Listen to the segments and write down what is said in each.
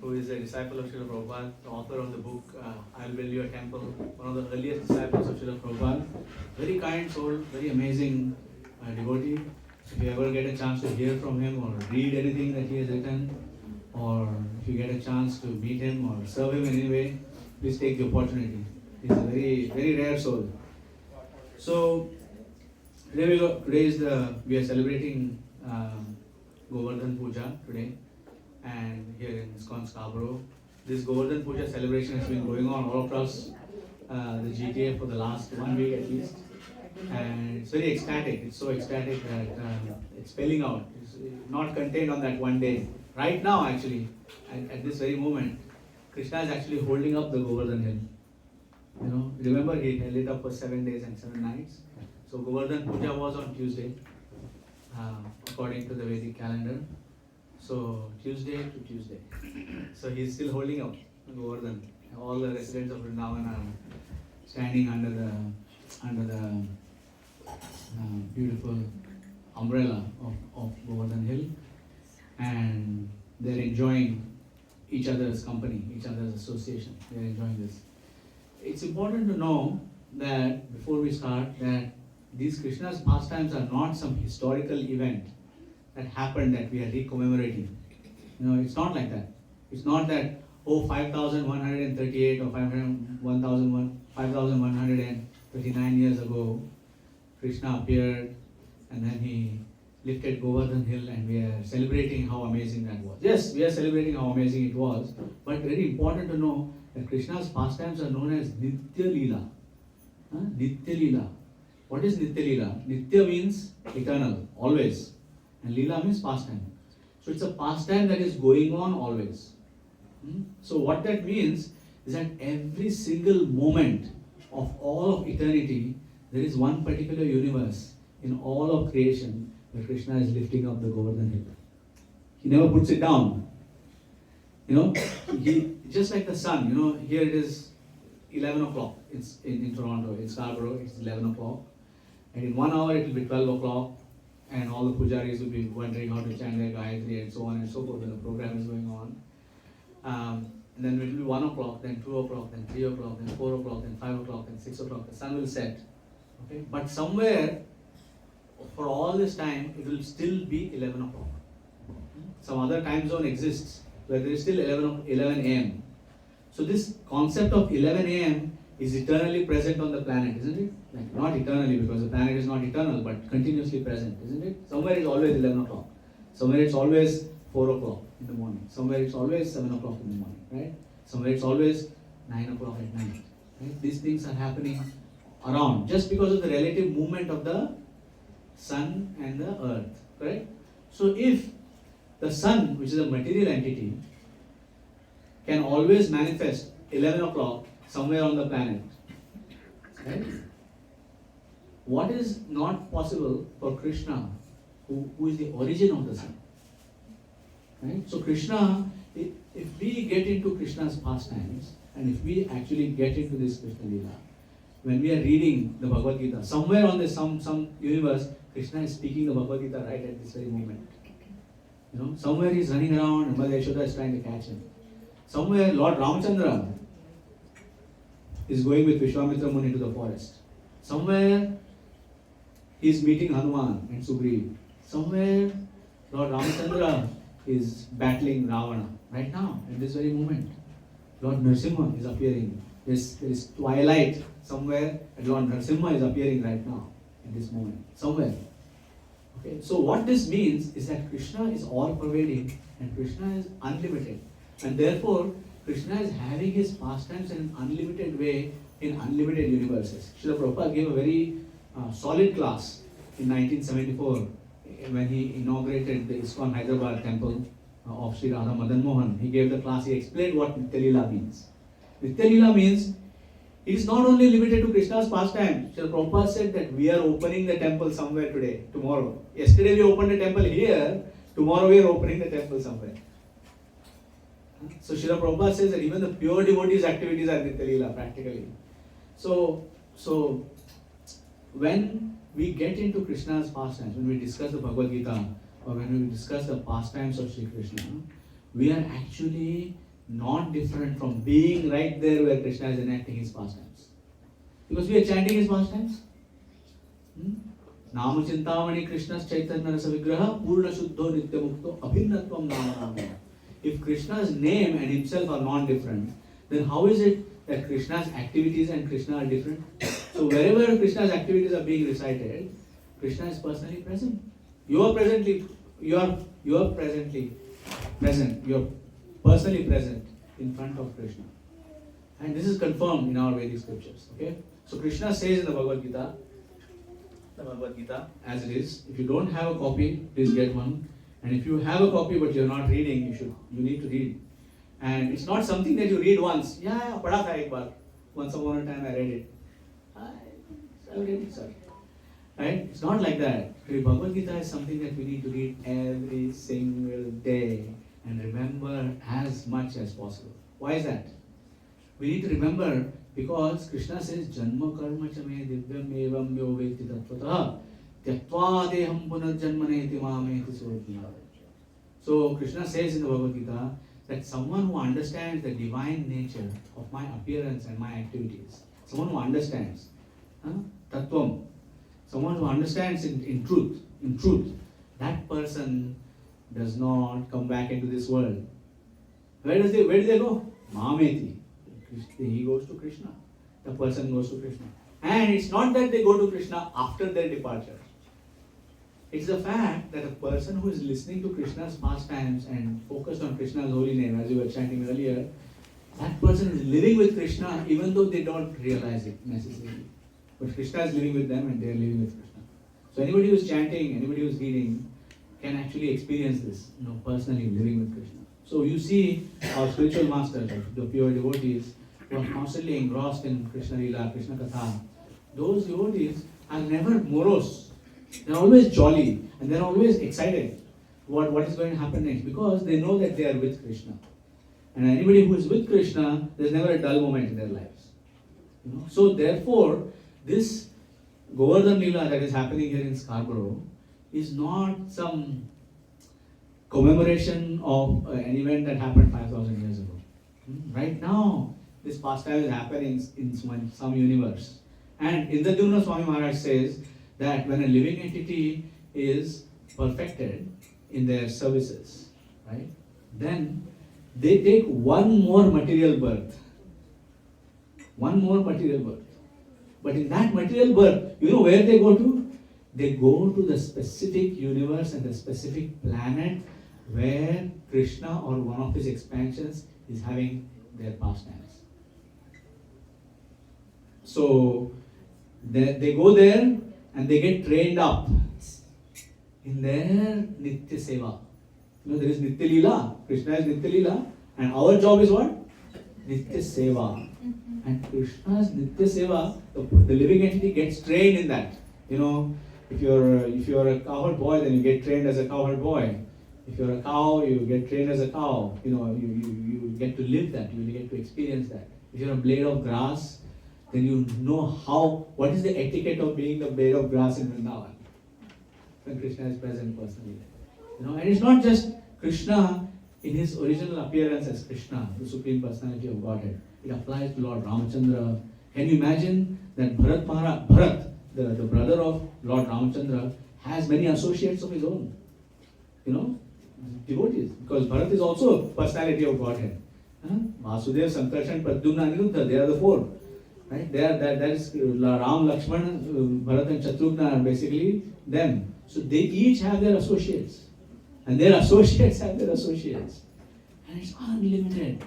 who is a disciple of Srila Prabhupada, the author of the book I'll Build You a Temple, one of the earliest disciples of Srila Prabhupada. Very kind soul, very amazing devotee. If you ever get a chance to hear from him or read anything that he has written, or if you get a chance to meet him or serve him in any way, please take the opportunity. He's a very, very rare soul. So today we are celebrating Govardhan Puja today, and here in ISCKON Scarborough. This Govardhan Puja celebration has been going on all across the GTA for the last 1 week at least, and it's very ecstatic. It's so ecstatic that it's spelling out. It's not contained on that one day. Right now, actually, at this very moment, Krishna is actually holding up the Govardhan hill. You know, remember he held it up for 7 days and 7 nights. So Govardhan Puja was on Tuesday, according to the Vedic calendar. So Tuesday to Tuesday. So he's still holding up Govardhan. All the residents of Vrindavan are standing under the beautiful umbrella of Govardhan Hill, and they're enjoying each other's company, each other's association. They're enjoying this. It's important to know that before we start that these Krishna's pastimes are not some historical event that happened that we are recommemorating. You know, it's not like that. It's not that, 5,138 or 5,139 years ago, Krishna appeared and then he lifted Govardhan Hill and we are celebrating how amazing that was. Yes, we are celebrating how amazing it was, but very important to know that Krishna's pastimes are known as Nitya Leela. Nitya Leela. What is Nitya Leela? Nitya means eternal, always. And Leela means pastime. So it's a pastime that is going on always. So what that means is that every single moment of all of eternity, there is one particular universe in all of creation where Krishna is lifting up the Govardhan Hill. He never puts it down. You know, he just like the sun, you know, here it is 11 o'clock. It's in Toronto, in Scarborough, it's 11 o'clock. And in 1 hour it will be 12 o'clock. And all the pujaris will be wondering how to chant their Gayatri and so on and so forth when the program is going on. And then it will be 1 o'clock, then 2 o'clock, then 3 o'clock, then 4 o'clock, then 5 o'clock, then 6 o'clock. The sun will set. Okay? But somewhere, for all this time, it will still be 11 o'clock. Some other time zone exists where there is still 11 a.m. So this concept of 11 a.m. is eternally present on the planet, isn't it? Like, not eternally because the planet is not eternal, but continuously present, isn't it? Somewhere it's always 11 o'clock. Somewhere it's always 4 o'clock in the morning. Somewhere it's always 7 o'clock in the morning, right? Somewhere it's always 9 o'clock at night. Right? These things are happening around just because of the relative movement of the sun and the earth, correct? So if the sun, which is a material entity, can always manifest 11 o'clock somewhere on the planet, right? What is not possible for Krishna, who is the origin of the sun? Right? So Krishna, if we get into Krishna's pastimes, and if we actually get into this Krishna Leela, when we are reading the Bhagavad Gita, somewhere on this some universe, Krishna is speaking the Bhagavad Gita right at this very moment. You know, somewhere he's running around and Mother Yashoda is trying to catch him. Somewhere Lord Ramachandra is going with Vishwamitra Muni to the forest. Somewhere he is meeting Hanuman and Sugriv. Somewhere Lord Ramachandra is battling Ravana right now, at this very moment. Lord Narasimha is appearing. There is twilight somewhere, and Lord Narasimha is appearing right now, at this moment. Somewhere. Okay. So what this means is that Krishna is all-pervading and Krishna is unlimited. And therefore, Krishna is having his pastimes in an unlimited way in unlimited universes. Srila Prabhupada gave a very solid class in 1974 when he inaugurated the ISCKON Hyderabad temple of Sri Radha Madan Mohan. He gave the class, he explained what Nitya Leela means. Nitya Leela means it is not only limited to Krishna's pastime. Srila Prabhupada said that we are opening the temple somewhere today, tomorrow. Yesterday we opened the temple here, tomorrow we are opening the temple somewhere. So Srila Prabhupada says that even the pure devotees' activities are Nitya Leela practically. So when we get into Krishna's pastimes, when we discuss the Bhagavad Gita or when we discuss the pastimes of Sri Krishna, we are actually not different from being right there where Krishna is enacting his pastimes. Because we are chanting his pastimes. Nama Chintamani Krishna's Chaitanya Rasa Vigraha Purna Shuddho Nitya Mukto Abhinnatvam Nama. If Krishna's name and himself are non-different, then how is it that Krishna's activities and Krishna are different? So wherever Krishna's activities are being recited, Krishna is personally present. You are personally present in front of Krishna. And this is confirmed in our Vedic scriptures. Okay? So Krishna says in the Bhagavad Gita, as it is, if you don't have a copy, please get one. And if you have a copy but you're not reading, you need to read. And it's not something that you read once. Yeah, padha tha ek baar. Once upon a time I read it. I read it, sir. Right? It's not like that. The Bhagavad Gita is something that we need to read every single day and remember as much as possible. Why is that? We need to remember because Krishna says, Janma karma chame divyam evam yo veti tattvataha tyaktva deham punarjanmaneti mameti sodhya. So Krishna says in the Bhagavad Gita that someone who understands the divine nature of my appearance and my activities, someone who understands tattvam, someone who understands in truth, that person does not come back into this world. Where do they go? Mameti. He goes to Krishna. The person goes to Krishna. And it's not that they go to Krishna after their departure. It's the fact that a person who is listening to Krishna's pastimes and focused on Krishna's holy name, as you were chanting earlier, that person is living with Krishna even though they don't realize it necessarily. But Krishna is living with them and they are living with Krishna. So anybody who is chanting, anybody who is reading can actually experience this, personally living with Krishna. So you see our spiritual masters, the pure devotees, who are constantly engrossed in Krishna Lila, Krishna Katha. Those devotees are never morose. They're always jolly and they're always excited what is going to happen next because they know that they are with Krishna. And anybody who is with Krishna, there's never a dull moment in their lives. So therefore, this Govardhan Lila that is happening here in Scarborough is not some commemoration of an event that happened 5,000 years ago. Right now, this pastime is happening in some universe. And Indradyumna Swami Maharaj says that when a living entity is perfected in their services, right, then they take one more material birth. One more material birth. But in that material birth, you know where they go to? They go to the specific universe and the specific planet where Krishna or one of his expansions is having their pastimes. So they go there and they get trained up in their Nitya Seva. There is Nitya Leela, Krishna is Nitya Leela, and our job is what? Nitya Seva. And Krishna's Nitya Seva, the living entity gets trained in that. If you're a cowherd boy, then you get trained as a cowherd boy. If you're a cow, you get trained as a cow. You get to live that, you get to experience that. If you're a blade of grass, then you know what is the etiquette of being the blade of grass in Vrindavan. When Krishna is present personally. And it's not just Krishna in his original appearance as Krishna, the Supreme Personality of Godhead. It applies to Lord Ramachandra. Can you imagine that Bharat, the brother of Lord Ramachandra, has many associates of his own? Devotees. Because Bharat is also a personality of Godhead. Vasudev, Sankarshan, Pradyumna, Aniruddha, they are the four. Right? That is Ram, Lakshmana, Bharat and Shatrugna are basically them. So they each have their associates. And their associates have their associates. And it's unlimited.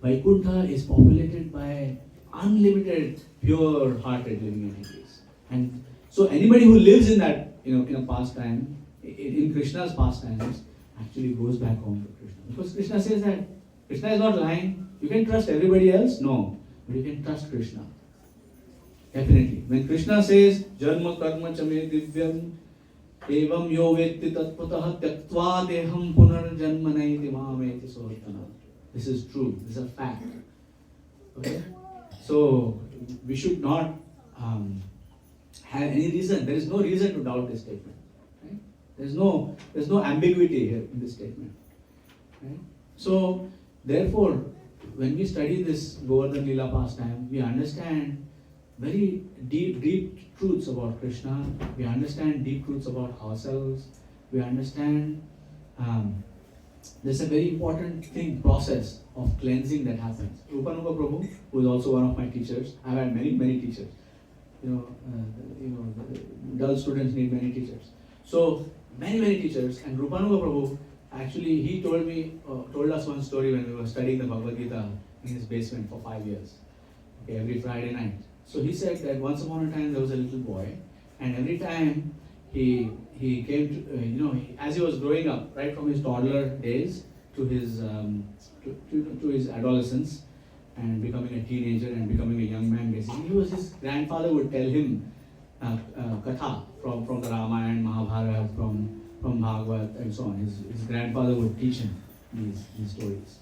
Vaikuntha is populated by unlimited, pure-hearted living entities. And so anybody who lives in that, in a pastime, in Krishna's pastimes, actually goes back home to Krishna. Because Krishna says that Krishna is not lying. You can trust everybody else? No. But you can trust Krishna. Definitely. When Krishna says, Janma karma chame divyam evam yo vetti tatpataha tyaktva deham punarjanmanaiti mameti sortana. This is true. This is a fact. Okay? So, we should not have any reason. There is no reason to doubt this statement. Right? There's no ambiguity here in this statement. Right? So, Therefore, when we study this Govardhan Lila pastime, we understand very deep truths about Krishna. We understand deep truths about ourselves. We understand there's a very important process of cleansing that happens. Rupanuga Prabhu, who is also one of my teachers, I've had many teachers. Dull students need many teachers. So many teachers, and Rupanuga Prabhu, actually he told us one story when we were studying the Bhagavad Gita in his basement for 5 years. Okay, every Friday night. So he said that once upon a time there was a little boy, and every time he came to, as he was growing up, right from his toddler days to his to his adolescence and becoming a teenager and becoming a young man, basically, his grandfather would tell him katha from the Ramayana, Mahabhagavat, from Bhagavat and so on. His grandfather would teach him these stories.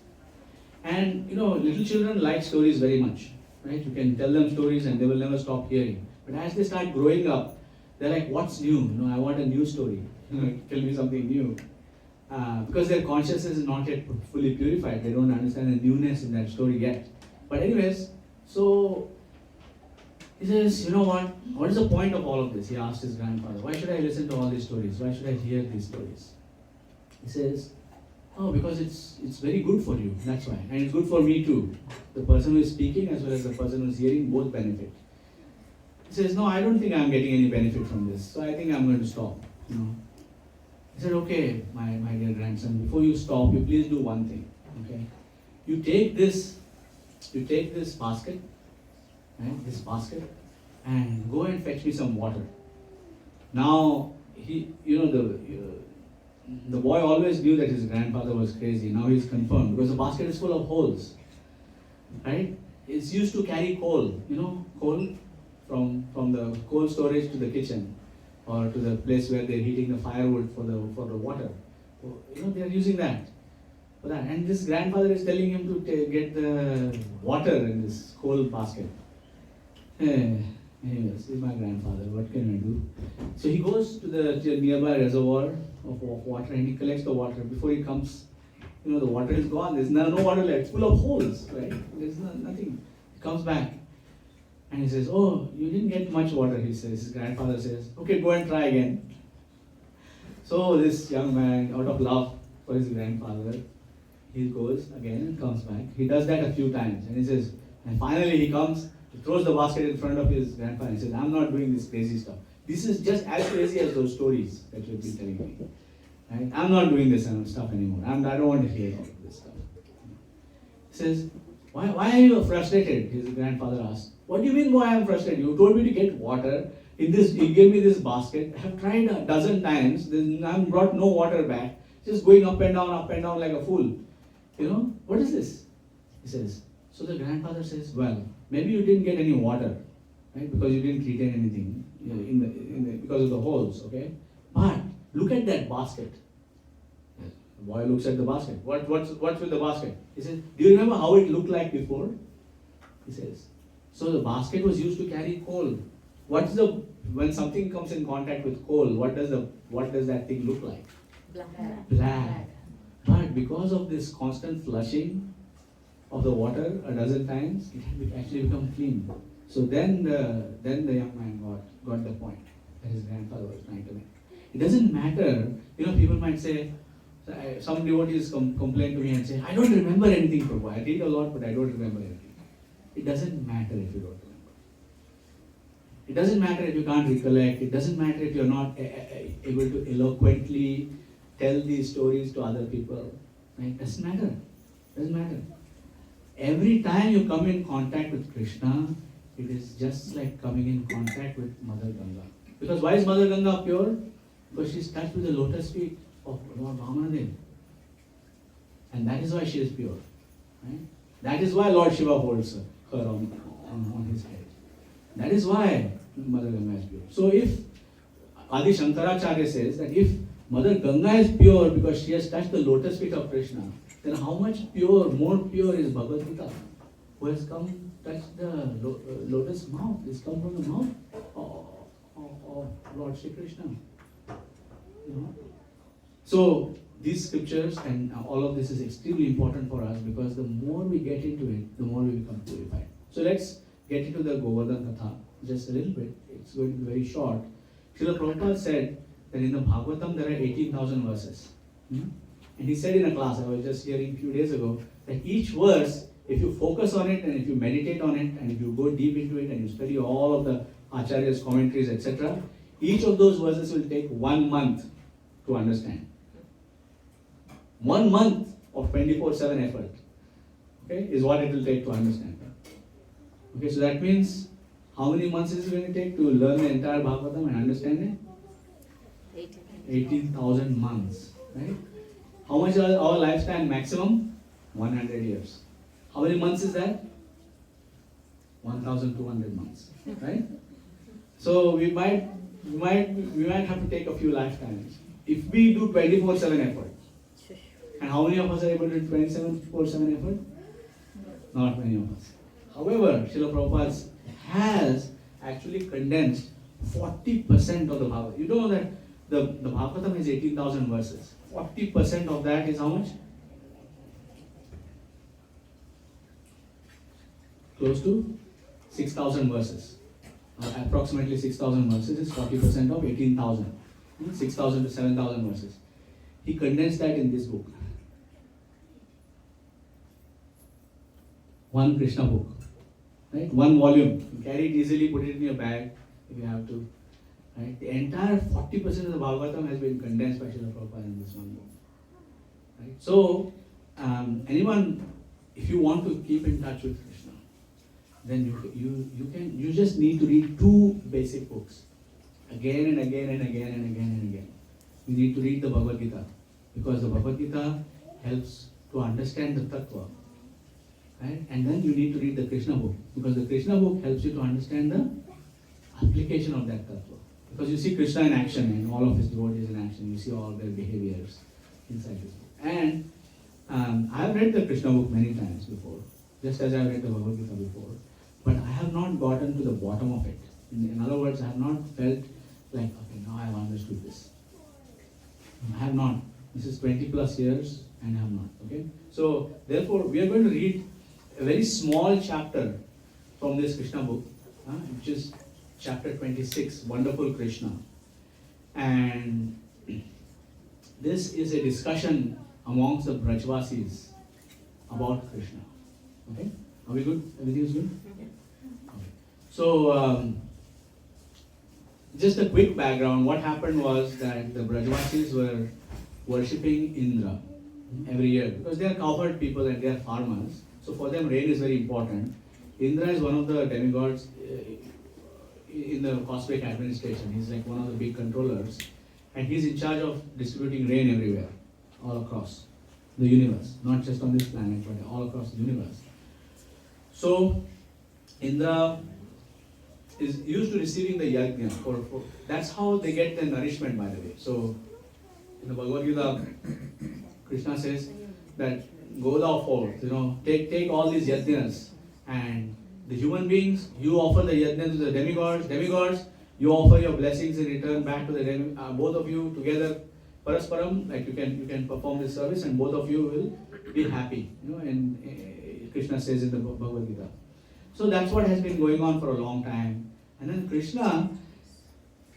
And little children like stories very much, right? You can tell them stories and they will never stop hearing. But as they start growing up, they're like, what's new? I want a new story. Tell me something new. Because their consciousness is not yet fully purified. They don't understand the newness in that story yet. But anyways, so he says, what is the point of all of this? He asked his grandfather, why should I listen to all these stories? Why should I hear these stories? He says, because it's very good for you, that's why. And it's good for me too. The person who is speaking as well as the person who is hearing both benefit. He says, no, I don't think I'm getting any benefit from this, so I think I'm going to stop. He said, okay, my dear grandson, before you stop, you please do one thing. Okay, you take this basket, right? This basket, and go and fetch me some water. Now the boy always knew that his grandfather was crazy. Now he's confirmed because the basket is full of holes, right? It's used to carry coal, coal from the coal storage to the kitchen or to the place where they're heating the firewood for the water. So, they're using that for that. And this grandfather is telling him to get the water in this coal basket. Anyways, this is my grandfather. What can I do? So he goes to the nearby reservoir of water and he collects the water. Before he comes, the water is gone. There's no water left. It's full of holes, right? There's nothing. He comes back and he says, "Oh, you didn't get much water." He says. His grandfather says, "Okay, go and try again." So this young man, out of love for his grandfather, he goes again and comes back. He does that a few times, and he says, and finally he comes. He throws the basket in front of his grandfather and says, "I'm not doing this crazy stuff. This is just as crazy as those stories that you've been telling me. Right? I'm not doing this stuff anymore. I don't want to hear all of this stuff." He says, why are you frustrated? His grandfather asked. "What do you mean why I'm frustrated? You told me to get water. You gave me this basket. I have tried a dozen times. I've brought no water back. Just going up and down like a fool. What is this?" He says. So the grandfather says, "Well, maybe you didn't get any water, right? Because you didn't retain anything because of the holes, okay? But look at that basket." The boy looks at the basket. What's with the basket? He says, "Do you remember how it looked like before?" He says. So the basket was used to carry coal. When something comes in contact with coal, what does that thing look like? Black. But because of this constant flushing of the water a dozen times, it had actually become clean. So then the young man got the point that his grandfather was trying to make. It doesn't matter. People might say, some devotees complain to me and say, "I don't remember anything, Prabhu. I read a lot, but I don't remember anything." It doesn't matter if you don't remember. It doesn't matter if you can't recollect. It doesn't matter if you're not able to eloquently tell these stories to other people. Right? It doesn't matter. Every time you come in contact with Krishna, it is just like coming in contact with Mother Ganga. Because why is Mother Ganga pure? Because she is touched with the lotus feet of Lord Vamanadev. And that is why she is pure. Right? That is why Lord Shiva holds her on his head. That is why Mother Ganga is pure. So if Adi Shankaracharya says that if Mother Ganga is pure because she has touched the lotus feet of Krishna, then how much more pure is Bhagavad Gita, who has come touch the lotus mouth? It's come from the mouth of Lord Shri Krishna. So these scriptures and all of this is extremely important for us because the more we get into it, the more we become purified. So let's get into the Govardhan Katha just a little bit. It's going to be very short. Srila Prabhupada said that in the Bhagavatam there are 18,000 verses. And he said in a class, I was just hearing a few days ago, that each verse, if you focus on it and if you meditate on it and if you go deep into it and you study all of the Acharya's commentaries, etc., each of those verses will take 1 month to understand. 1 month of 24/7 effort, okay, is what it will take to understand. Okay, so that means how many months is it going to take to learn the entire Bhagavatam and understand it? 18,000 months, right? How much is our lifespan maximum? 100 years. How many months is that? 1,200 months, right? So we might have to take a few lifetimes if we do 24/7 effort. And how many of us are able to do 24/7 effort? Not many of us. However, Srila Prabhupada has actually condensed 40% of the Bhagavatam. You know that the Bhagavatam is 18,000 verses. 40% of that is how much? Close to 6,000 verses. Approximately 6,000 verses is 40% of 18,000. 6,000 to 7,000 verses. He condensed that in this book. One Krishna book. Right? One volume. You carry it easily, put it in your bag if you have to. Right? The entire 40% of the Bhagavatam has been condensed by Srila Prabhupada in this one book. Right? So, anyone, if you want to keep in touch with Krishna, then you just need to read 2 basic books again and again and again and again and again. You need to read the Bhagavad Gita because the Bhagavad Gita helps to understand the Tattva. Right? And then you need to read the Krishna book because the Krishna book helps you to understand the application of that Tattva. Because you see Krishna in action and all of his devotees in action, you see all their behaviors inside this book. And I have read the Krishna book many times before, just as I have read the Bhagavad Gita before, but I have not gotten to the bottom of it. In other words, I have not felt like, okay, now I have understood this. I have not. This is 20 plus years and I have not. Okay? So, therefore, we are going to read a very small chapter from this Krishna book, which is chapter 26, Wonderful Krishna. And this is a discussion amongst the Brajvasis about Krishna. Okay? Are we good? Everything is good? Okay. So, just a quick background. What happened was that the Brajvasis were worshipping Indra every year because they are cowherd people and they are farmers. So for them, rain is very important. Indra is one of the demigods in the cosmic administration. He's like one of the big controllers. And he's in charge of distributing rain everywhere, all across the universe. Not just on this planet, but all across the universe. So, Indra is used to receiving the yajna. That's how they get their nourishment, by the way. So, in the Bhagavad Gita, Krishna says that go thou forth, take all these yajnas, and the human beings, you offer the yajna to the demigods, you offer your blessings in return back to the both of you together, parasparam, like you can perform this service, and both of you will be happy. And Krishna says in the Bhagavad Gita. So that's what has been going on for a long time. And then Krishna,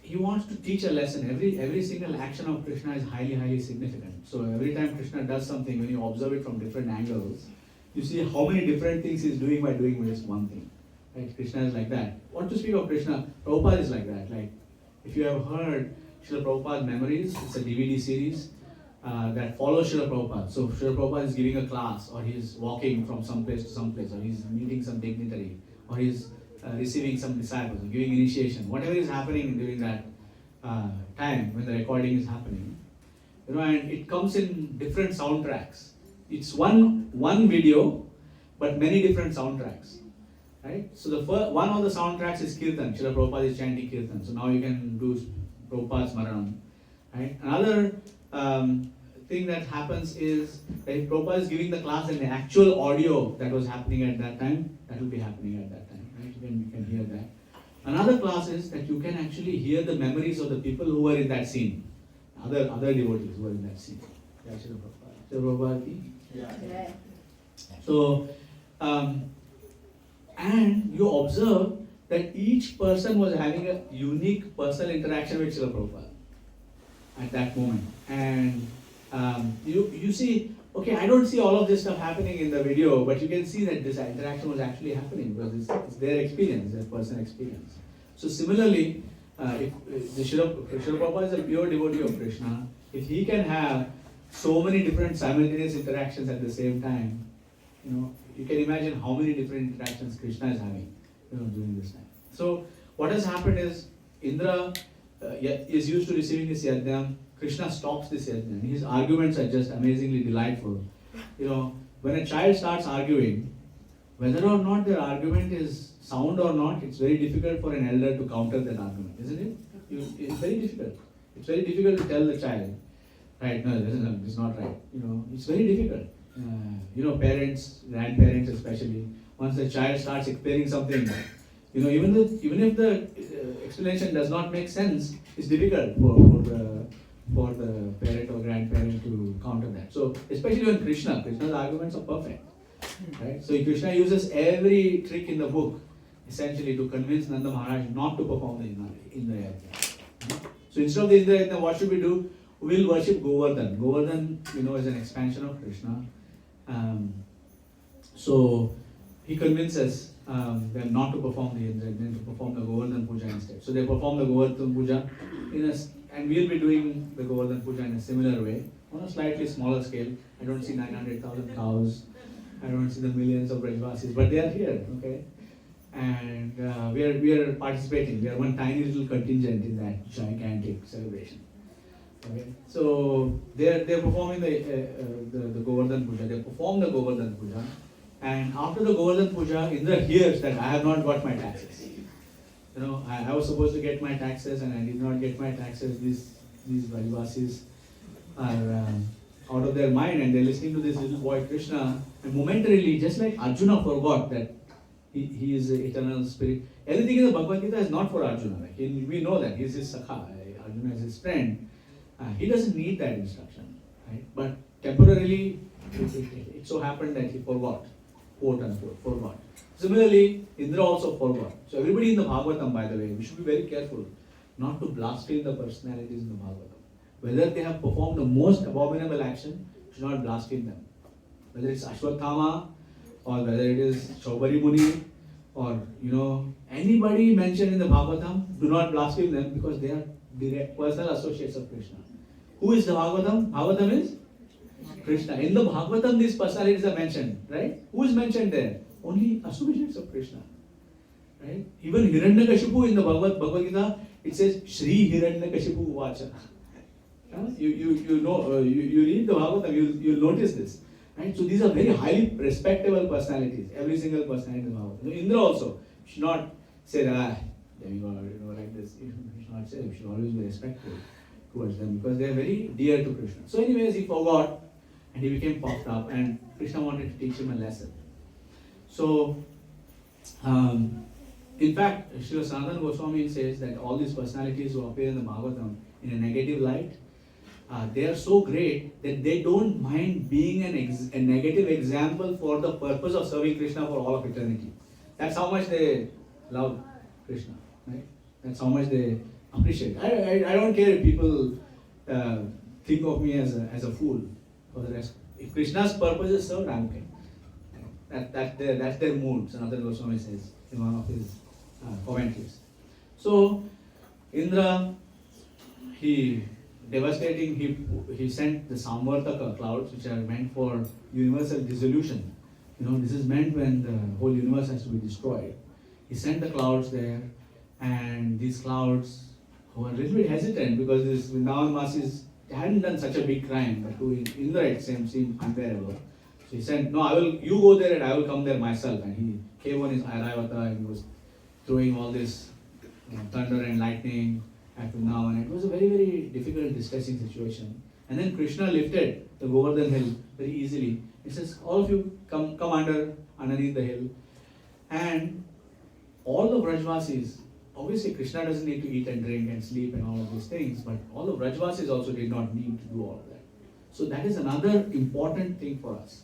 he wants to teach a lesson. Every single action of Krishna is highly, highly significant. So every time Krishna does something, when you observe it from different angles, you see how many different things he's doing by doing just one thing. Right? Krishna is like that. What to speak of Krishna? Prabhupada is like that. Like, if you have heard Srila Prabhupada's Memories, it's a DVD series that follows Srila Prabhupada. So Srila Prabhupada is giving a class, or he's walking from some place to some place, or he's meeting some dignitary, or he's receiving some disciples, or giving initiation. Whatever is happening during that time when the recording is happening, and it comes in different soundtracks. It's one video, but many different soundtracks. Right? So the first one of the soundtracks is Kirtan. Srila Prabhupada is chanting Kirtan. So now you can do Prabhupada's Smaranam. Right? Another thing that happens is that Prabhupada is giving the class, and the actual audio that was happening at that time, that will be happening at that time. Right? You can hear that. Another class is that you can actually hear the memories of the people who were in that scene. Other devotees who were in that scene. Yeah, Srila Prabhupada. Srila Prabhupada ki? Yeah. So, and you observe that each person was having a unique personal interaction with Srila Prabhupada at that moment. And you see, okay, I don't see all of this stuff happening in the video, but you can see that this interaction was actually happening because it's their experience, their personal experience. So similarly, if the Srila Prabhupada is a pure devotee of Krishna, if he can have so many different simultaneous interactions at the same time, you can imagine how many different interactions Krishna is having, during this time. So what has happened is Indra is used to receiving this yajna. Krishna stops this yajna. His arguments are just amazingly delightful. When a child starts arguing, whether or not their argument is sound or not, it's very difficult for an elder to counter that argument, isn't it? It's very difficult. It's very difficult to tell the child, right? No, it's not right. It's very difficult. Parents, grandparents especially, once the child starts explaining something, even if the explanation does not make sense, it's difficult for the parent or grandparent to counter that. So especially when Krishna's arguments are perfect, right? So Krishna uses every trick in the book essentially to convince Nanda Maharaj not to perform the Indra Yajna. So instead of the Indra Yajna, what should we do? We will worship Govardhan. Govardhan, is an expansion of Krishna. So he convinces them not to perform the Indra Yajna, to perform the Govardhan Puja instead. So they perform the Govardhan Puja and we'll be doing the Govardhan Puja in a similar way, on a slightly smaller scale. I don't see 900,000 cows, I don't see the millions of Brajvasis, but they are here, okay? And we are participating. We are one tiny little contingent in that gigantic celebration. Okay, so they're performing the Govardhan Puja. They perform the Govardhan Puja, and after the Govardhan Puja, Indra hears that I have not got my taxes. I was supposed to get my taxes, and I did not get my taxes. These Brajvasis are out of their mind, and they're listening to this little boy Krishna, and momentarily, just like Arjuna forgot that he is the eternal spirit. Everything in the Bhagavad Gita is not for Arjuna. We know that he's his sakha. Arjuna is his friend. He doesn't need that instruction, right? But temporarily, it so happened that he forgot, quote unquote, forgot. Similarly, Indra also forgot. So everybody in the Bhagavatam, by the way, we should be very careful not to blaspheme the personalities in the Bhagavatam. Whether they have performed the most abominable action, should not blaspheme them. Whether it's Ashwatthama, or whether it is Chaubari Muni, or anybody mentioned in the Bhagavatam, do not blaspheme them because they are direct personal associates of Krishna. Who is the Bhagavatam? Bhagavatam is Krishna. In the Bhagavatam, these personalities are mentioned, right? Who is mentioned there? Only associates of Krishna, right? Even Hiranyakashipu in the Bhagavad Gita, it says Shri Hiranyakashipu Vacha. You read the Bhagavatam, you'll notice this, right? So these are very highly respectable personalities. Every single personality in the Bhagavatam. Indra also should not say that like this. You should not say. You should always be respectful towards them because they are very dear to Krishna. So anyways, he forgot and he became puffed up, and Krishna wanted to teach him a lesson. So, in fact, Srila Sanatana Goswami says that all these personalities who appear in the Bhagavatam in a negative light, they are so great that they don't mind being a negative example for the purpose of serving Krishna for all of eternity. That's how much they love Krishna, right? That's how much they appreciate. I don't care if people think of me as a fool for the rest. If Krishna's purpose is served, I'm okay. That's their mood, Sanatana Goswami says in one of his commentaries. So, Indra, he sent the Samvartaka clouds, which are meant for universal dissolution. This is meant when the whole universe has to be destroyed. He sent the clouds there, and these clouds were a little bit hesitant because this Vrindavan Vasis hadn't done such a big crime, but to Indra it seemed unbearable. So he said, no, you go there and I will come there myself. And he came on his Airavata and he was throwing all this thunder and lightning at Vrindavan. And it was a very, very difficult, distressing situation. And then Krishna lifted the Govardhan hill very easily. He says, all of you come underneath the hill. And all the Brajvasis, obviously Krishna doesn't need to eat and drink and sleep and all of these things, but all the Brajvasis also did not need to do all of that. So that is another important thing for us,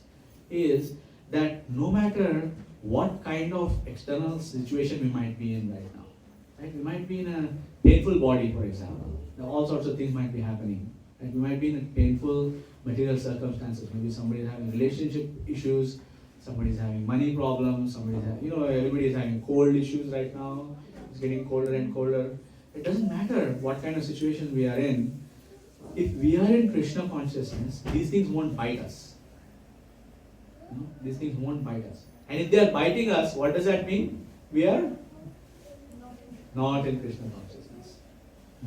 is that no matter what kind of external situation we might be in right now, right? We might be in a painful body, for example. All sorts of things might be happening. Right? We might be in a painful material circumstances. Maybe somebody is having relationship issues, somebody is having money problems, somebody is having, everybody is having cold issues right now. It's getting colder and colder. It doesn't matter what kind of situation we are in. If we are in Krishna consciousness, these things won't bite us. These things won't bite us. And if they are biting us, what does that mean? We are not in Krishna consciousness.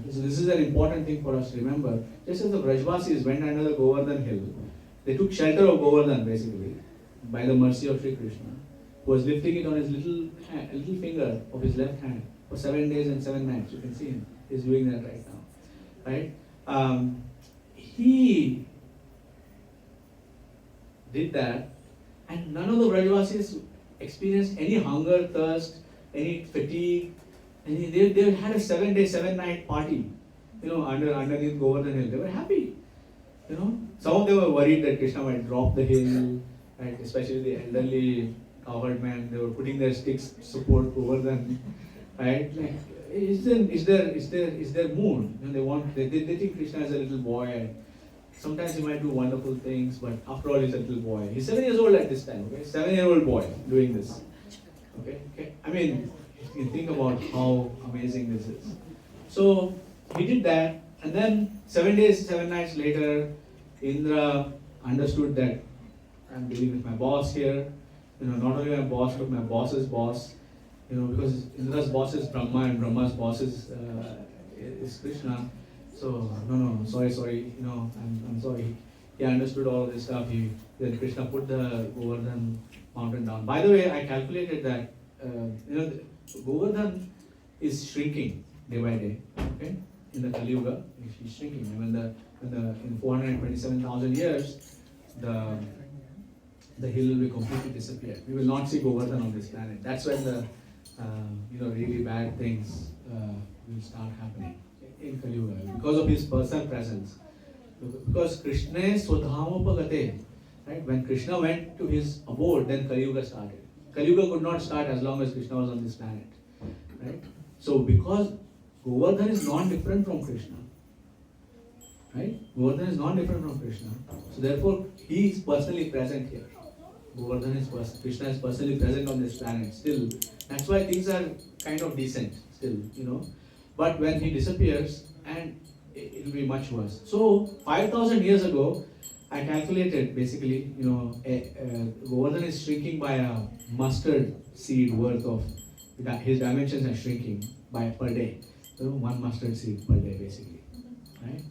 So this is an important thing for us to remember. Just as the Brajvasis went under the Govardhan hill, they took shelter of Govardhan basically, by the mercy of Sri Krishna, who was lifting it on his little finger of his left hand for 7 days and 7 nights. You can see him. He's doing that right now. Right? He did that, and none of the Brajvasis experienced any hunger, thirst, any fatigue. And they had a 7-day, 7-night party, underneath Govardhan hill. They were happy. Some of them were worried that Krishna might drop the hill, right? Especially the elderly cowherd men. They were putting their sticks to support Govardhan, right? Like, is their mood? They think Krishna is a little boy. And sometimes he might do wonderful things, but after all, he's a little boy. He's 7 years old at this time. Okay, 7-year-old boy doing this. Okay. I mean, you can think about how amazing this is. So he did that, and then 7 days, 7 nights later, Indra understood that I'm dealing with my boss here. Not only my boss, but my boss's boss. Because Indra's boss is Brahma and Brahma's boss is Krishna. So no, sorry. I'm sorry. He understood all of this stuff. Then Krishna put the Govardhan mountain down. By the way, I calculated that Govardhan is shrinking day by day. Okay, in the Kali Yuga, he's shrinking. And in 427,000 years, the hill will be completely disappeared. We will not see Govardhan on this planet. That's when the really bad things will start happening in Kali Yuga because of his personal presence. Because Krishna is Swadhamopagate. Right? When Krishna went to his abode, then Kali Yuga started. Kali Yuga could not start as long as Krishna was on this planet. Right? So because Govardhan is non-different from Krishna. Right? Govardhan is non-different from Krishna. So therefore, he is personally present here. Krishna is personally present on this planet still. That's why things are kind of decent still, But when he disappears, and it will be much worse. So 5,000 years ago, I calculated basically, Govardhan is shrinking by a mustard seed worth of, his dimensions are shrinking per day. So 1 mustard seed per day basically, right?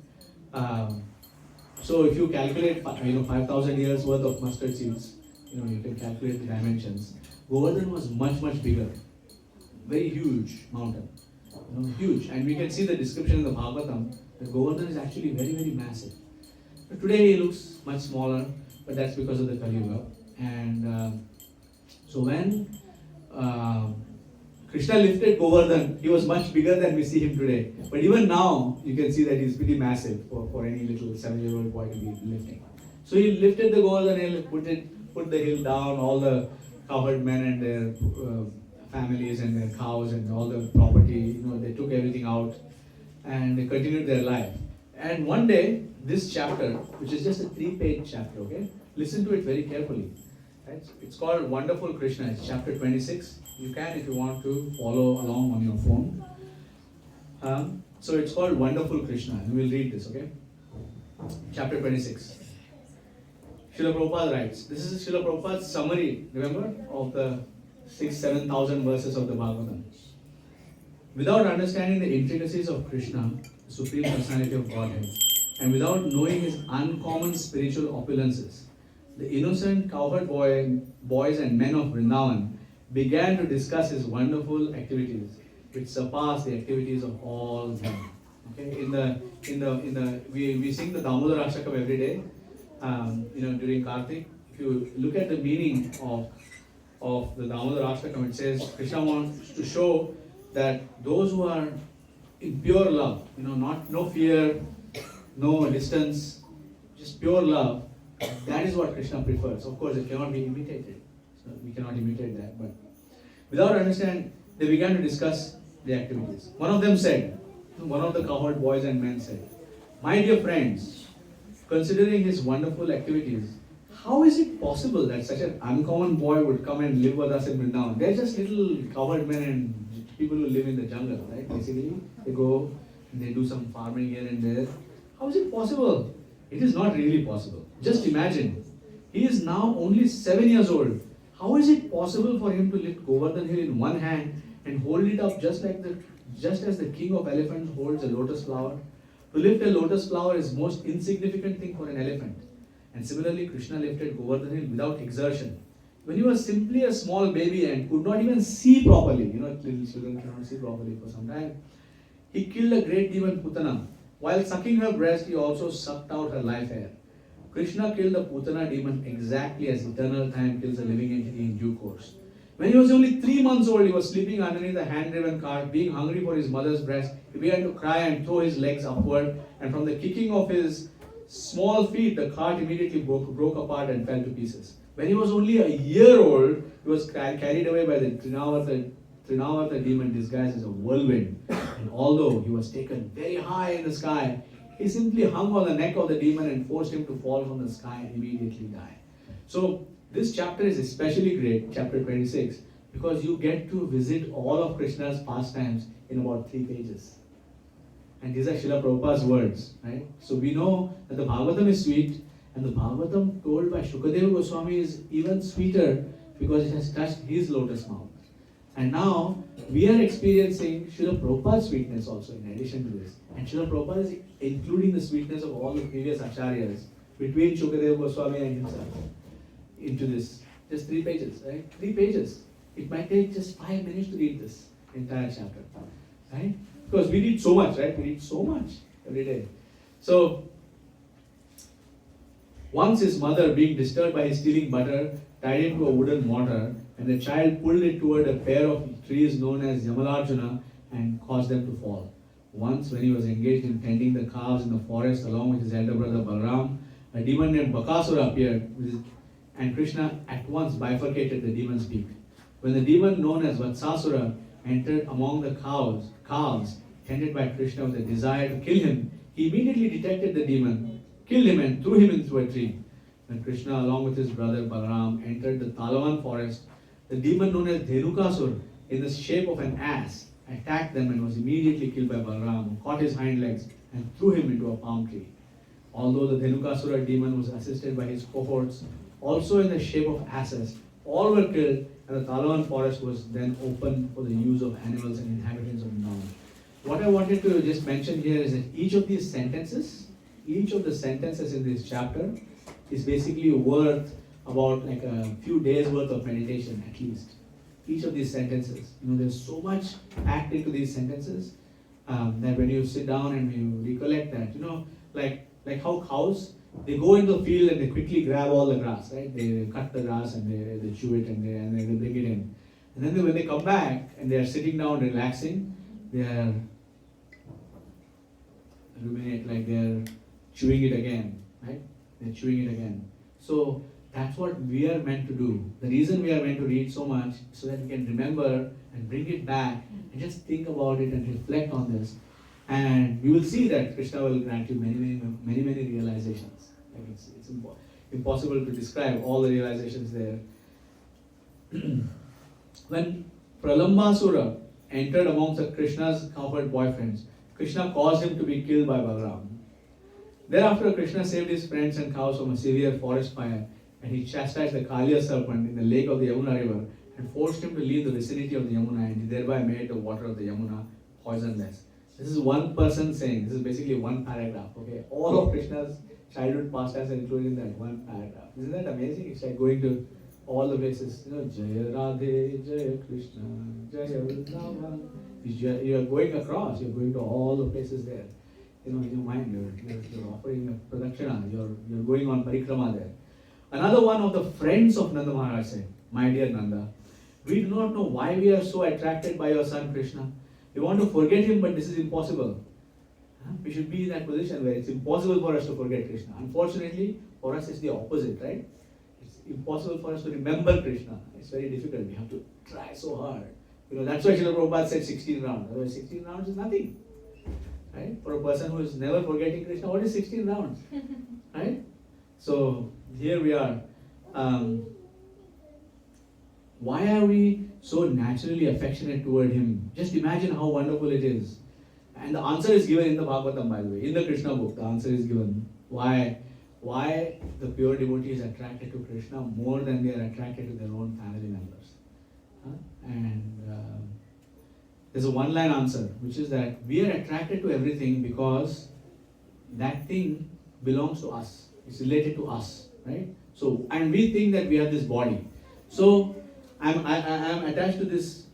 So if you calculate, 5,000 years worth of mustard seeds, you can calculate the dimensions. Govardhan was much, much bigger. Very huge mountain. Huge. And we can see the description in the Mahabhagavat that Govardhan is actually very, very massive. But today he looks much smaller, but that's because of the Kali Yuga. And so when Krishna lifted Govardhan, he was much bigger than we see him today. But even now, you can see that he's pretty massive for any little 7-year-old boy to be lifting. So he lifted the Govardhan hill, put the hill down, all the cowherd men and their families and their cows and all the property, they took everything out and they continued their life. And one day, this chapter, which is just a 3-page chapter, okay? Listen to it very carefully. Right? It's called Wonderful Krishna. It's chapter 26. You can, if you want to, follow along on your phone. So it's called Wonderful Krishna, and we'll read this, okay? Chapter 26. Srila Prabhupada writes, this is Srila Prabhupada's summary, remember, of the 6,000-7,000 verses of the Bhagavatam. Without understanding the intricacies of Krishna, the Supreme Personality of Godhead, and without knowing his uncommon spiritual opulences, the innocent cowherd boys and men of Vrindavan began to discuss his wonderful activities, which surpass the activities of all men. Okay, we sing the Damodar Ashtakam every day, during Kartik. If you look at the meaning of the Damodar Ashtakam, it says Krishna wants to show that those who are in pure love, no fear, no distance, just pure love, that is what Krishna prefers. Of course, it cannot be imitated. So we cannot imitate that. But without understanding, they began to discuss the activities. One of them said, one of the cowherd boys and men said, "My dear friends, considering his wonderful activities, how is it possible that such an uncommon boy would come and live with us in Vrindavan?" They're just little cowherd men and people who live in the jungle, right? Basically, they go and they do some farming here and there. How is it possible? It is not really possible. Just imagine, he is now only 7 years old. How is it possible for him to lift Govardhan hill in one hand and hold it up just as the king of elephants holds a lotus flower? To lift a lotus flower is most insignificant thing for an elephant. And similarly, Krishna lifted Govardhan hill without exertion. When he was simply a small baby and could not even see properly, little children cannot see properly for some time, he killed a great demon Putana. While sucking her breast, he also sucked out her life air. Krishna killed the Putana demon exactly as eternal time kills a living entity in due course. When he was only 3 months old, he was sleeping underneath a hand-driven cart, being hungry for his mother's breast. He began to cry and throw his legs upward, and from the kicking of his small feet, the cart immediately broke apart and fell to pieces. When he was only a year old, he was carried away by the Trinavata demon disguised as a whirlwind. And although he was taken very high in the sky, he simply hung on the neck of the demon and forced him to fall from the sky and immediately die. So this chapter is especially great, chapter 26, because you get to visit all of Krishna's pastimes in about 3 pages. And these are Srila Prabhupada's words, right? So we know that the Bhagavatam is sweet, and the Bhagavatam told by Shukadeva Goswami is even sweeter because it has touched his lotus mouth. And now we are experiencing Srila Prabhupada's sweetness also in addition to this. And Srila Prabhupada is including the sweetness of all the previous acharyas between Shukadeva Goswami and himself into this. Just 3 pages, right? 3 pages. It might take just 5 minutes to read this entire chapter, right? Because we read so much, right? We read so much every day. So, once his mother, being disturbed by his stealing butter, tied him to a wooden mortar, and the child pulled it toward a pair of trees known as Yamalarjuna and caused them to fall. Once, when he was engaged in tending the calves in the forest along with his elder brother Balram, a demon named Bakasura appeared, and Krishna at once bifurcated the demon's beak. When the demon known as Vatsasura entered among the calves tended by Krishna with a desire to kill him, he immediately detected the demon, killed him and threw him into a tree. When Krishna along with his brother Balram entered the Talavan forest, the demon known as Dhenukasur in the shape of an ass attacked them and was immediately killed by Balram, who caught his hind legs and threw him into a palm tree. Although the Dhenukasura demon was assisted by his cohorts, also in the shape of asses, all were killed, and the Talavan forest was then opened for the use of animals and inhabitants of Vrindavan. What I wanted to just mention here is that each of the sentences in this chapter is basically worth about like a few days worth of meditation at least. Each of these sentences, there's so much packed into these sentences that when you sit down and you recollect that, like how cows, they go into the field and they quickly grab all the grass, right? They cut the grass and they chew it and they bring it in. And then when they come back and they are sitting down relaxing, they are they're chewing it again, right? They're chewing it again. So that's what we are meant to do. The reason we are meant to read so much so that we can remember and bring it back and just think about it and reflect on this. And you will see that Krishna will grant you many realizations. Like it's impossible to describe all the realizations there. When Pralambasura entered amongst Krishna's cowherd boyfriends, Krishna caused him to be killed by Balram. Thereafter, Krishna saved his friends and cows from a severe forest fire, and he chastised the Kaliya serpent in the lake of the Yamuna river and forced him to leave the vicinity of the Yamuna, and he thereby made the water of the Yamuna poisonless. This is one person saying, this is basically one paragraph, okay? All of Krishna's childhood pastimes are included in that one paragraph. Isn't that amazing? It's like going to all the places, Jaya Radhe, Jaya Krishna, Jaya Vrindavan. You are going across, you're going to all the places there. In your mind, you're offering a pradakshina, you're going on parikrama there. Another one of the friends of Nanda Maharaj said, "My dear Nanda, we do not know why we are so attracted by your son Krishna. We want to forget him, but this is impossible. We should be in that position where it's impossible for us to forget Krishna. Unfortunately, for us it's the opposite, right? It's impossible for us to remember Krishna. It's very difficult. We have to try so hard. That's why Srila Prabhupada said 16 rounds. Otherwise, 16 rounds is nothing. Right? For a person who is never forgetting Krishna, what is 16 rounds? Right? So, here we are. Why are we so naturally affectionate toward Him? Just imagine how wonderful it is. And the answer is given in the Bhagavatam, by the way. In the Krishna book, the answer is given. Why the pure devotee is attracted to Krishna more than they are attracted to their own family members. And there's a one-line answer, which is that we are attracted to everything because that thing belongs to us. It's related to us, right? So, and we think that we have this body. So, I'm attached to this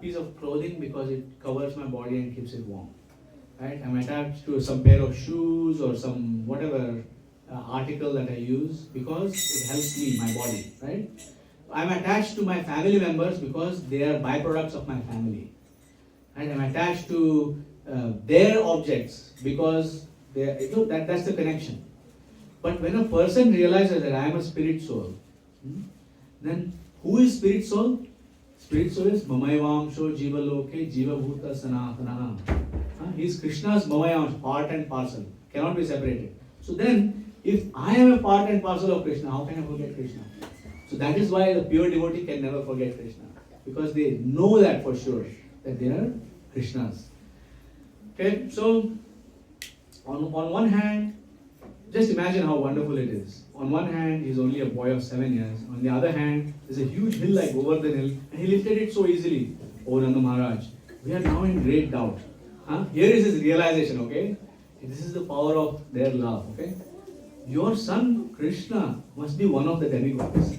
piece of clothing because it covers my body and keeps it warm, right? I'm attached to some pair of shoes or some whatever article that I use because it helps me, my body, right? I'm attached to my family members because they are byproducts of my family, right? I'm attached to their objects because that's the connection. But when a person realizes that I am a spirit soul, then who is spirit soul? Spirit soul is Mamayavamsho Jiva Loke Jiva Bhuta Sanatana. He is Krishna's Mamayamsho, part and parcel, cannot be separated. So then, if I am a part and parcel of Krishna, how can I forget Krishna? So that is why the pure devotee can never forget Krishna, because they know that for sure, that they are Krishna's. Okay, so on one hand, just imagine how wonderful it is. On one hand, he's only a boy of 7 years. On the other hand, there's a huge hill like Govardhan hill, and he lifted it so easily. Oh, Nanda Maharaj, we are now in great doubt. Here is his realization, okay? This is the power of their love, okay? Your son, Krishna, must be one of the demigods.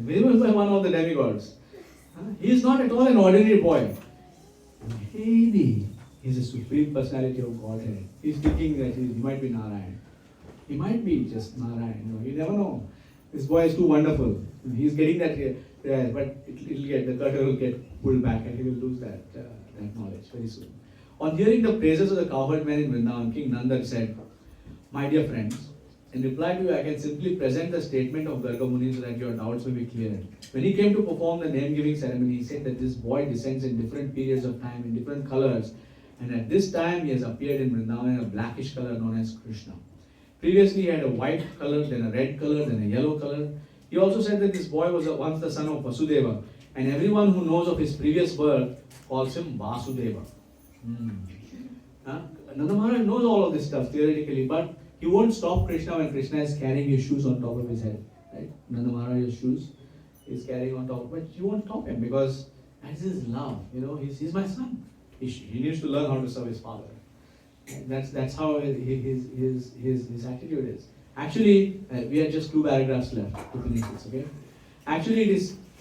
He must be one of the demigods. He is not at all an ordinary boy. Maybe he's a supreme personality of Godhead. He's thinking that he might be Narayan. He might be just Narayan. You never know. This boy is too wonderful. He's getting that here, but the curtain will get pulled back and he will lose that knowledge very soon. On hearing the praises of the cowherd man in Vrindavan, King Nanda said, "My dear friends, in reply to you, I can simply present the statement of Garga Muni so that your doubts may be cleared. When he came to perform the name-giving ceremony, he said that this boy descends in different periods of time, in different colors, and at this time he has appeared in Vrindavan in a blackish color known as Krishna. Previously he had a white color, then a red color, then a yellow color. He also said that this boy was once the son of Vasudeva, and everyone who knows of his previous birth calls him Vasudeva." Nanda Maharaj knows all of this stuff theoretically, but he won't stop Krishna when Krishna is carrying his shoes on top of his head. Right? Nanda Maharaj's shoes is carrying on top, but he won't stop him because that's his love. He's my son. He needs to learn how to serve his father. That's how his attitude is. Actually, we have just 2 paragraphs left to finish this. Okay. Actually,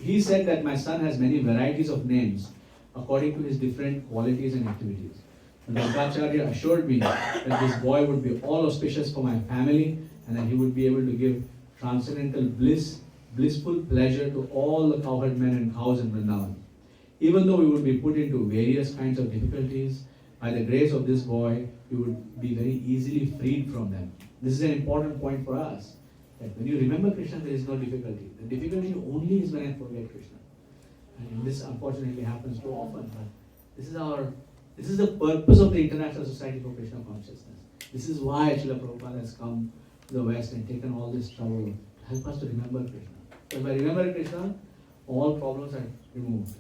he said that my son has many varieties of names according to his different qualities and activities. And Bhattacharya assured me that this boy would be all auspicious for my family and that he would be able to give transcendental blissful pleasure to all the cowherd men and cows in Vrindavan. Even though we would be put into various kinds of difficulties, by the grace of this boy, we would be very easily freed from them. This is an important point for us, that when you remember Krishna, there is no difficulty. The difficulty only is when I forget Krishna. And this unfortunately happens too often, but this is the purpose of the International Society for Krishna Consciousness. This is why Srila Prabhupada has come to the West and taken all this trouble to help us to remember Krishna. Because by remembering Krishna, all problems are removed.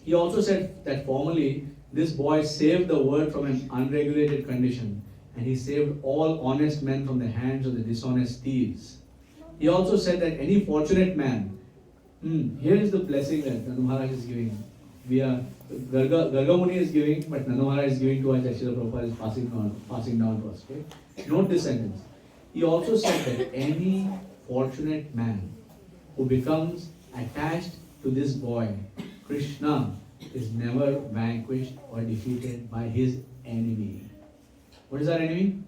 He also said that formerly, this boy saved the world from an unregulated condition, and he saved all honest men from the hands of the dishonest thieves. He also said that any fortunate man, here is the blessing that Nanda Maharaj is giving. Garga Muni is giving, but Nanda Maharaj is giving to us, that Srila Prabhupada is passing down to us. Okay? Note this sentence. He also said that any fortunate man who becomes attached to this boy, Krishna, is never vanquished or defeated by his enemy. What is our enemy?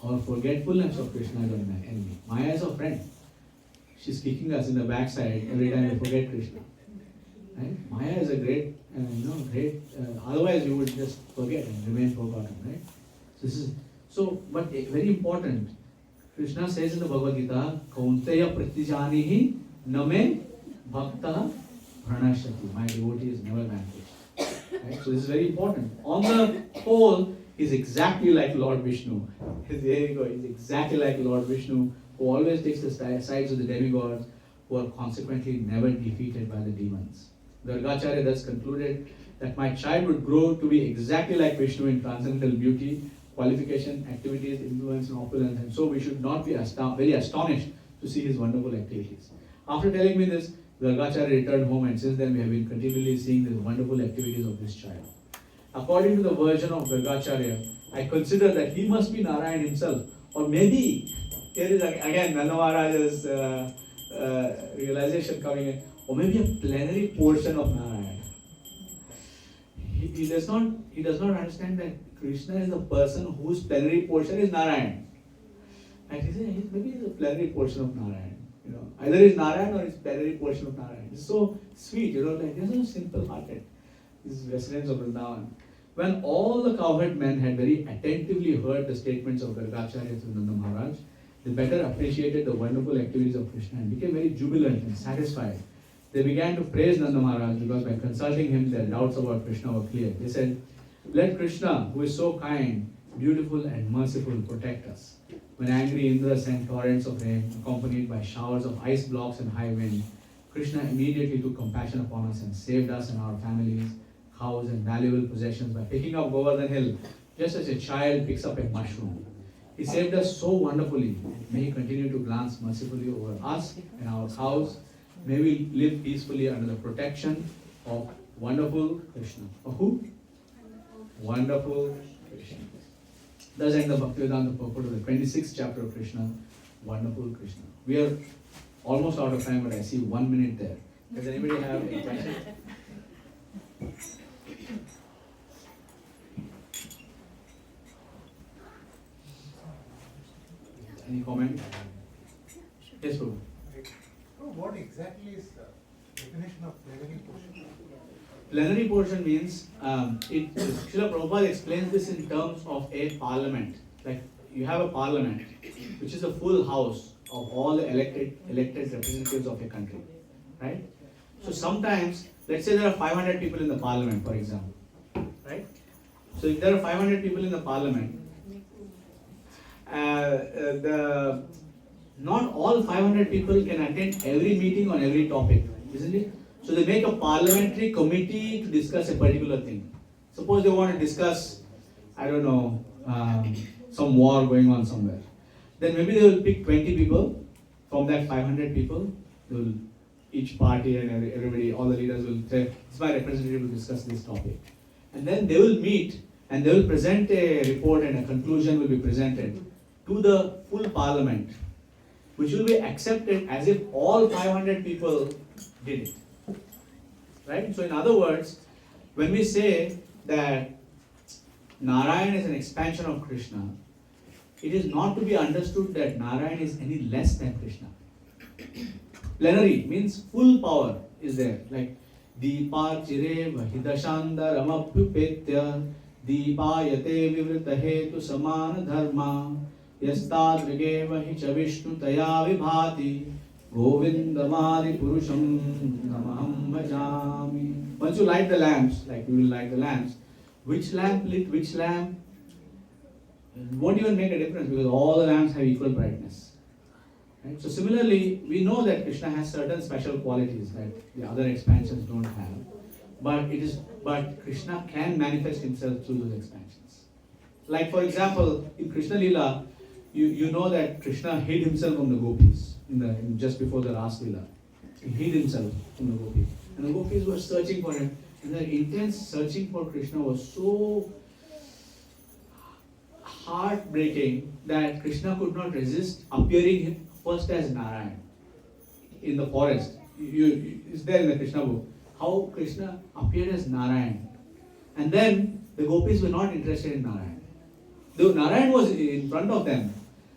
Our forgetfulness of Krishna is our enemy. Maya is our friend. she's kicking us in the backside every time we forget Krishna. Right? Maya is a great, otherwise you would just forget and remain forgotten, right? But very important. Krishna says in the Bhagavad Gita, Kaunteya pratijanihi name bhakta pranashati. My devotee is never vanquished. Right? So this is very important. On the whole, he's exactly like Lord Vishnu. There you go. He's exactly like Lord Vishnu, who always takes the sides of the demigods, who are consequently never defeated by the demons. Gargacharya thus concluded that my child would grow to be exactly like Vishnu in transcendental beauty, qualification, activities, influence, and opulence, and so we should not be very astonished to see his wonderful activities. After telling me this, Gargacharya returned home, and since then we have been continually seeing the wonderful activities of this child. According to the version of Gargacharya, I consider that he must be Narayan himself, or maybe, here is again Nanda Maharaja's realization coming in, or maybe a plenary portion of Narayan. He does not understand that Krishna is a person whose plenary portion is Narayan. And he says maybe he's a plenary portion of Narayan. Either he's Narayan or he's plenary portion of Narayan. It's so sweet, like they're so simple-hearted. These residents of Vrindavan. When all the cowherd men had very attentively heard the statements of Gargacharya through Nanda Maharaj, they better appreciated the wonderful activities of Krishna and became very jubilant and satisfied. They began to praise Nanda Maharaj because by consulting him, their doubts about Krishna were clear. They said, "Let Krishna, who is so kind, beautiful and merciful, protect us." When angry Indra sent torrents of rain, accompanied by showers of ice blocks and high wind, Krishna immediately took compassion upon us and saved us and our families, cows and valuable possessions by picking up Govardhan hill, just as a child picks up a mushroom. He saved us so wonderfully. May he continue to glance mercifully over us and our cows. May we live peacefully under the protection of wonderful Krishna. Of who? Wonderful Krishna. Thus ends the Bhaktivedanta purport of the 26th chapter of Krishna, Wonderful Krishna. We are almost out of time, but I see 1 minute there. Does anybody have any question? Any comment? Yes, Prabhu. What exactly is the definition of plenary portion? Plenary portion means, Srila Prabhupada explains this in terms of a parliament. Like you have a parliament, which is a full house of all the elected representatives of a country, right? So sometimes, let's say there are 500 people in the parliament, for example, right? So if there are 500 people in the parliament, not all 500 people can attend every meeting on every topic, isn't it? So they make a parliamentary committee to discuss a particular thing. Suppose they want to discuss, I don't know, some war going on somewhere. Then maybe they will pick 20 people from that 500 people. They will, each party and everybody, all the leaders will say, it's my representative to discuss this topic. And then they will meet and they will present a report and a conclusion will be presented to the full parliament, which will be accepted as if all 500 people did it. Right? So in other words, when we say that Narayan is an expansion of Krishna, it is not to be understood that Narayan is any less than Krishna. Plenary means full power is there. Like Deepa Chire Vahidashanda Ramapyupetya Deepayate Vivritahetu Samana Dharma Yastadrige Vahicha Vishnu Taya Vibhati Govindamadi Purusham Namaham Bhajami. Once you light the lamps, like we will light the lamps, which lamp lit which lamp, it won't even make a difference because all the lamps have equal brightness. Right? So similarly, we know that Krishna has certain special qualities that the other expansions don't have, but Krishna can manifest himself through those expansions. Like for example, in Krishna Lila, you know that Krishna hid himself from the gopis just before the Ras Lila. He hid himself from the gopis, and the gopis were searching for him, and the intense searching for Krishna was so heartbreaking that Krishna could not resist appearing first as Narayan in the forest. It's there in the Krishna book. How Krishna appeared as Narayan. And then the gopis were not interested in Narayan. Though Narayan was in front of them,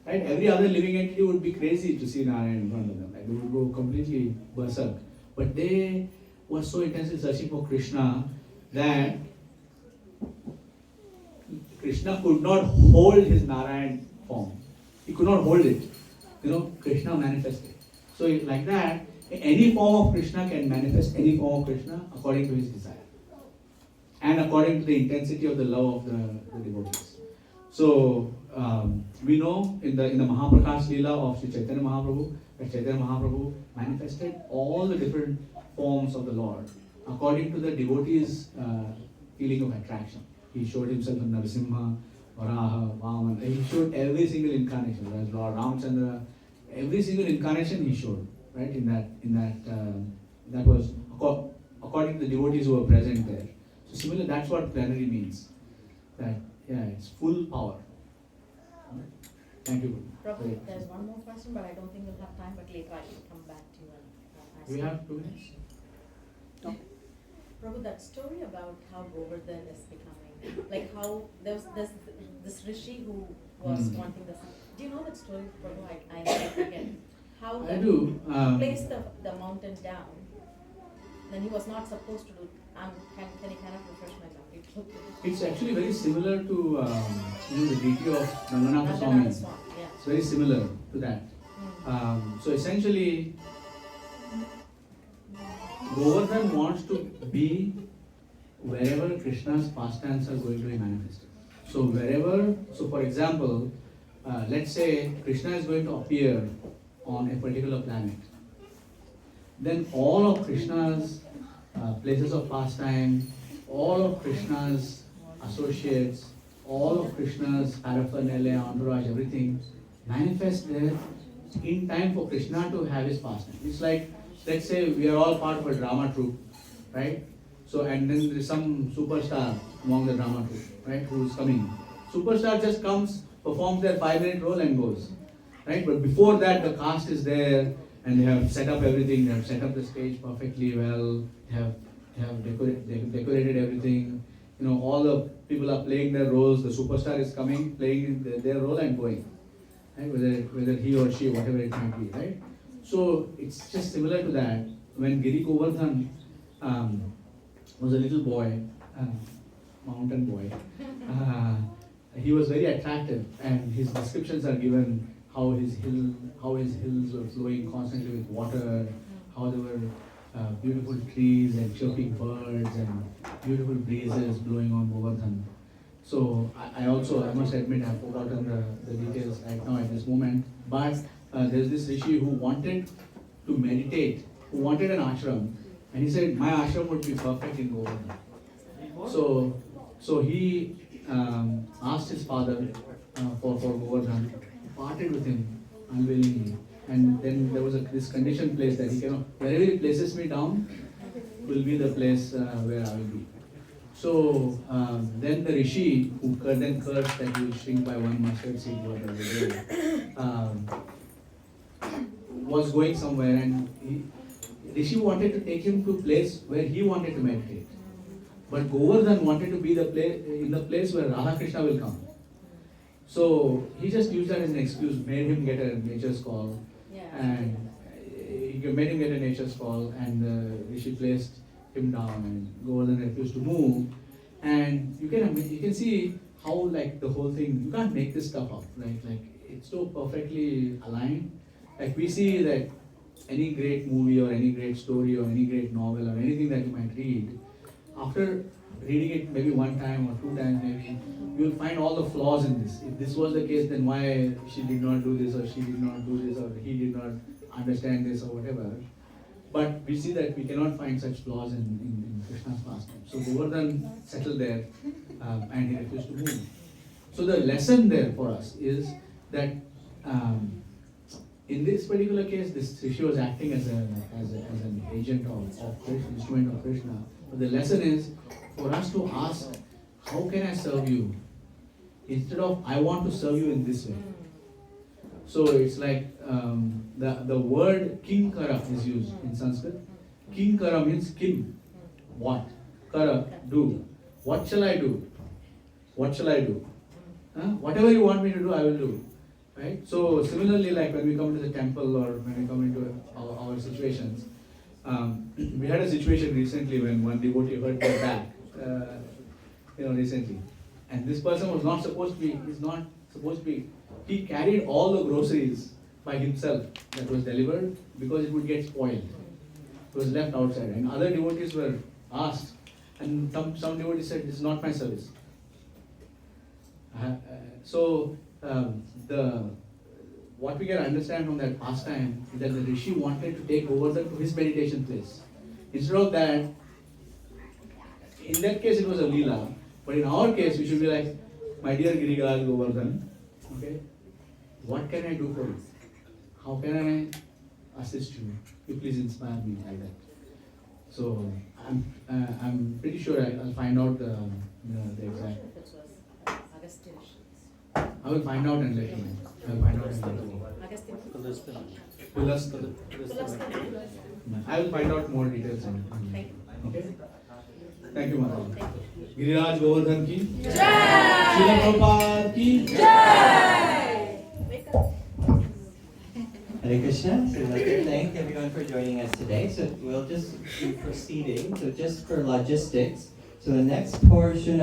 Right? Every other living entity would be crazy to see Narayan in front of them. Like they would go completely berserk. But they were so intensely searching for Krishna that Krishna could not hold his Narayan form. He could not hold it. Krishna manifested. So like that, any form of Krishna can manifest any form of Krishna according to his desire. And according to the intensity of the love of the devotees. So we know in the Mahaprakash Leela of Sri Chaitanya Mahaprabhu, that Chaitanya Mahaprabhu manifested all the different forms of the Lord according to the devotees' feeling of attraction. He showed himself in Narasimha, Varaha, Vaman. He showed every single incarnation. As Lord Ramchandra, every single incarnation he showed. Right? That was according to the devotees who were present there. So similarly, that's what plenary means. That it's full power. Thank you. Prabhu, there's one more question, but I don't think we'll have time. But later I will come back to you and ask. We have 2 minutes. Prabhu, that story about how Govardhan is becoming, like how there's this rishi who was wanting this. Do you know that story, Prabhu? I forget. How I do. Placed the mountain down. Then he was not supposed to do. Can you kind of refresh my memory? It's actually very similar to the deity of Ranganatha Swami. Yeah. It's very similar to that. So essentially, Govardhan wants to be wherever Krishna's pastimes are going to be manifested. So for example, let's say Krishna is going to appear on a particular planet. Then all of Krishna's places of pastime, all of Krishna's associates, all of Krishna's paraphernalia, entourage, everything manifest there in time for Krishna to have his pastime. It's like, let's say we are all part of a drama troupe, right? So, and then there is some superstar among the drama troupe, right, who is coming. Superstar just comes, performs their 5-minute role and goes, right? But before that, the cast is there and they have set up everything. They have set up the stage perfectly well. They have decorated everything. All the people are playing their roles. The superstar is coming, playing their role and going, right? Whether he or she, whatever it might be, right? So it's just similar to that. When Giri Govardhan was a little boy, mountain boy, he was very attractive, and his descriptions are given how his hills were flowing constantly with water, how there were beautiful trees and chirping birds and beautiful breezes blowing on Govardhan. So I must admit, I've forgotten the details right now at this moment, but there's this rishi who wanted to meditate, who wanted an ashram, and he said, my ashram would be perfect in Govardhan. So he asked his father for Govardhan, parted with him unwillingly, and then there was this condition placed that he cannot, wherever he places me down will be the place where I will be. So then the rishi, who then cursed that he will shrink by 1 mustard seed water every day, was going somewhere, and rishi wanted to take him to a place where he wanted to meditate. But Govardhan wanted to be in the place where Radha Krishna will come. So he just used that as an excuse, made him get a nature's call, and he made him get a nature's call, and Rishi placed him down, and Govardhan refused to move. And you can see how, like, the whole thing, you can't make this stuff up, right? Like, it's so perfectly aligned. Like, we see that any great movie or any great story or any great novel or anything that you might read, after reading it maybe 1 time or 2 times maybe, you will find all the flaws in this. If this was the case, then why she did not do this, or she did not do this, or he did not understand this, or whatever. But we see that we cannot find such flaws in Krishna's pastime. So Govardhan settled there, and he refused to move. So the lesson there for us is that in this particular case, this Rishi was acting as an agent of Krishna, instrument of Krishna. But the lesson is for us to ask, how can I serve you? Instead of, I want to serve you in this way. So it's like the word kinkara is used in Sanskrit. Kinkara means kim, what? Kara, do. What shall I do? What shall I do? Whatever you want me to do, I will do. right? So similarly, like when we come to the temple or when we come into our situations, we had a situation recently when one devotee hurt their back, recently, and this person was not supposed to be. He's not supposed to be. He carried all the groceries by himself that was delivered because it would get spoiled. It was left outside, and other devotees were asked, and some devotees said, "This is not my service." So what we can understand from that pastime is that the rishi wanted to take Govardhan to his meditation place. Instead of that, in that case it was a leela, but in our case we should be like, "My dear Girigiraj Govardhan, okay, what can I do for you? How can I assist you? You please inspire me," like that. So I'm pretty sure I'll find out the exact. If it was Agastya Rishis. I will find out and let you know. I will find out and let you know. Agastya Pulastana. I will find out more details on it. Thank you. Okay? Thank you, Mata. Thank you. Giriraj Govardhan ki Jai! Srila Prabhupada ki Jai! Wake up. Hare Krishna. So I'd like to thank everyone for joining us today. So we'll just be proceeding. So just for logistics, so the next portion